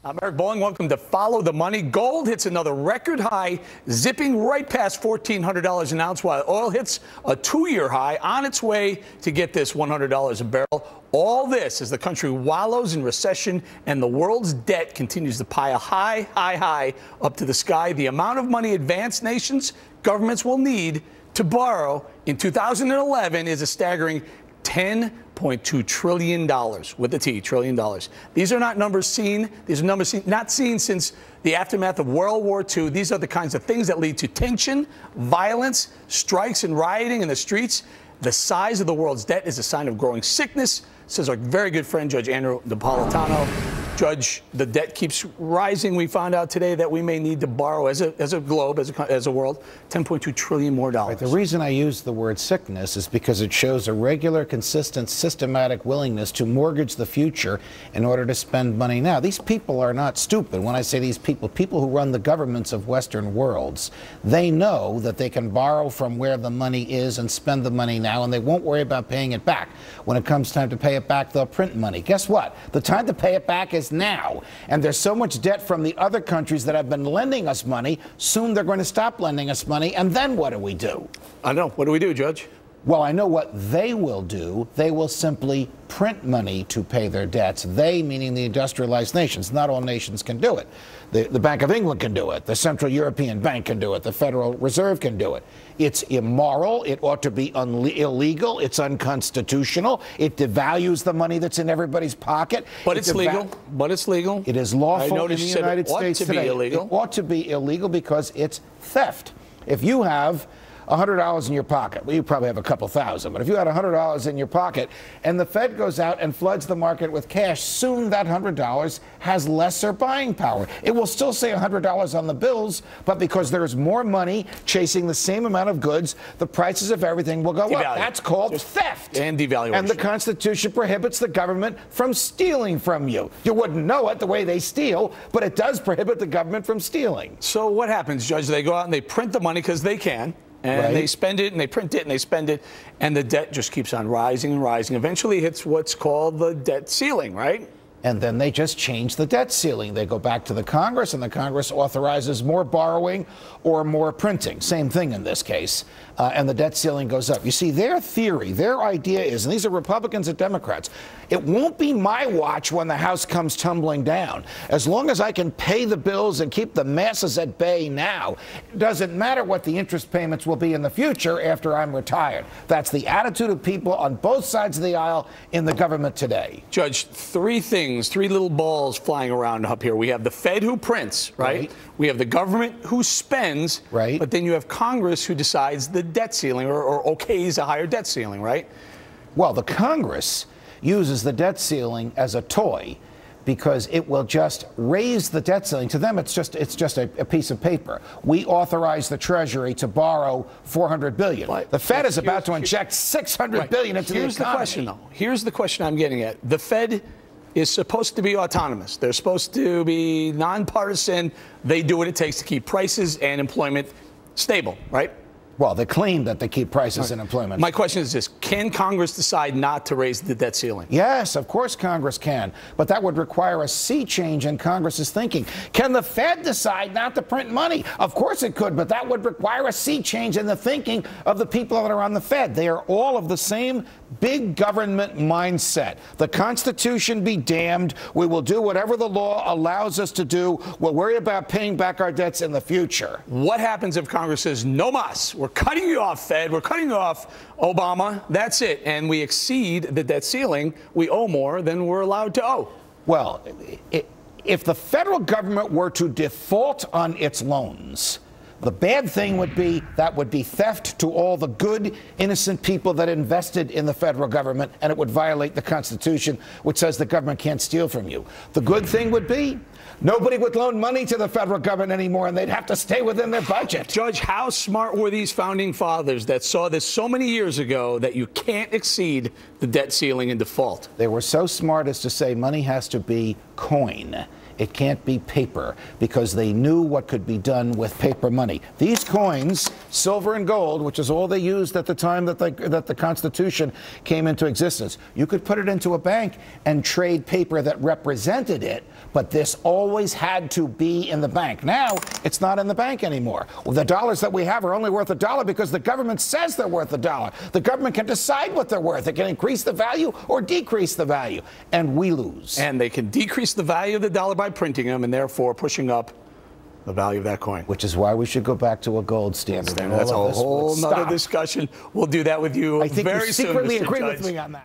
I'm Eric Bowling. Welcome to Follow the Money. Gold hits another record high, zipping right past $1,400 an ounce, while oil hits a two-year high on its way to get this $100 a barrel. All this as the country wallows in recession and the world's debt continues to pile high up to the sky. The amount of money advanced nations, governments will need to borrow in 2011 is a staggering $10.2 trillion with a T, trillion dollars. These are not numbers seen. These are numbers not seen since the aftermath of World War II. These are the kinds of things that lead to tension, violence, strikes and rioting in the streets. The size of the world's debt is a sign of growing sickness, says our very good friend, Judge Andrew Napolitano. Judge, the debt keeps rising. We found out today that we may need to borrow as a globe, as a world, $10.2 trillion more dollars. Right. The reason I use the word sickness is because it shows a regular, consistent, systematic willingness to mortgage the future in order to spend money now. These people are not stupid. When I say these people who run the governments of Western worlds, they know that they can borrow from where the money is and spend the money now, and they won't worry about paying it back. When it comes time to pay it back, they'll print money. Guess what? The time to pay it back is now, and there's so much debt from the other countries that have been lending us money. Soon they're going to stop lending us money, and then what do we do? I know. What do we do, Judge? Well, I know what they will do. They will simply print money to pay their debts. They, meaning the industrialized nations. Not all nations can do it. The Bank of England can do it. The Central European Bank can do it. The Federal Reserve can do it. It's immoral. It ought to be illegal. It's unconstitutional. It devalues the money that's in everybody's pocket. But it's legal. But it's legal. It is lawful in the United States today. It ought to be illegal because it's theft. If you have $100 in your pocket. Well, you probably have a couple thousand, but if you had $100 in your pocket and the Fed goes out and floods the market with cash, soon that $100 has lesser buying power. It will still say $100 on the bills, but because there's more money chasing the same amount of goods, the prices of everything will go up. That's called theft. And devaluation. And the Constitution prohibits the government from stealing from you. You wouldn't know it the way they steal, but it does prohibit the government from stealing. So what happens, Judge? They go out and they print the money because they can. And they spend it, and they print it, and they spend it, and the debt just keeps on rising and rising. Eventually, it hits what's called the debt ceiling, right? And then they just change the debt ceiling. They go back to the Congress, and the Congress authorizes more borrowing or more printing. Same thing in this case. And the debt ceiling goes up. You see, their theory, their idea is, and these are Republicans and Democrats, it won't be my watch when the house comes tumbling down. As long as I can pay the bills and keep the masses at bay now, it doesn't matter what the interest payments will be in the future after I'm retired. That's the attitude of people on both sides of the aisle in the government today. Judge, three things, three little balls flying around up here. We have the Fed who prints, right? We have the government who spends, right? But then you have Congress who decides the debt ceiling or okays a higher debt ceiling, right? Well, the Congress uses the debt ceiling as a toy because it will just raise the debt ceiling. To them, it's just a piece of paper. We authorize the Treasury to borrow $400 billion. The Fed is about to inject $600 billion into the economy. Here's the question, though. Here's the question I'm getting at. The Fed is supposed to be autonomous. They're supposed to be nonpartisan. They do what it takes to keep prices and employment stable, right? Well, they claim that they keep prices and employment. My question is this. Can Congress decide not to raise the debt ceiling? Yes, of course Congress can. But that would require a sea change in Congress's thinking. Can the Fed decide not to print money? Of course it could, but that would require a sea change in the thinking of the people that are on the Fed. They are all of the same big government mindset. The Constitution be damned. We will do whatever the law allows us to do. We'll worry about paying back our debts in the future. What happens if Congress says, no mas? We're cutting you off, Fed. We're cutting you off, Obama. That's it. And we exceed the debt ceiling. We owe more than we're allowed to owe. Well, if the federal government were to default on its loans, the bad thing would be that would be theft to all the good, innocent people that invested in the federal government, and it would violate the Constitution, which says the government can't steal from you. The good thing would be nobody would loan money to the federal government anymore, and they'd have to stay within their budget. Judge, how smart were these founding fathers that saw this so many years ago that you can't exceed the debt ceiling in default? They were so smart as to say money has to be coin. It can't be paper, because they knew what could be done with paper money. These coins, silver and gold, which is all they used at the time that the Constitution came into existence, you could put it into a bank and trade paper that represented it, but this always had to be in the bank. Now, it's not in the bank anymore. Well, the dollars that we have are only worth $1 because the government says they're worth $1. The government can decide what they're worth. It can increase the value or decrease the value, and we lose. And they can decrease the value of the dollar by printing them and therefore pushing up the value of that coin. Which is why we should go back to a gold standard. That's a whole nother discussion. We'll do that with you I think very you soon, secretly Mr. agree Judge. with me on that.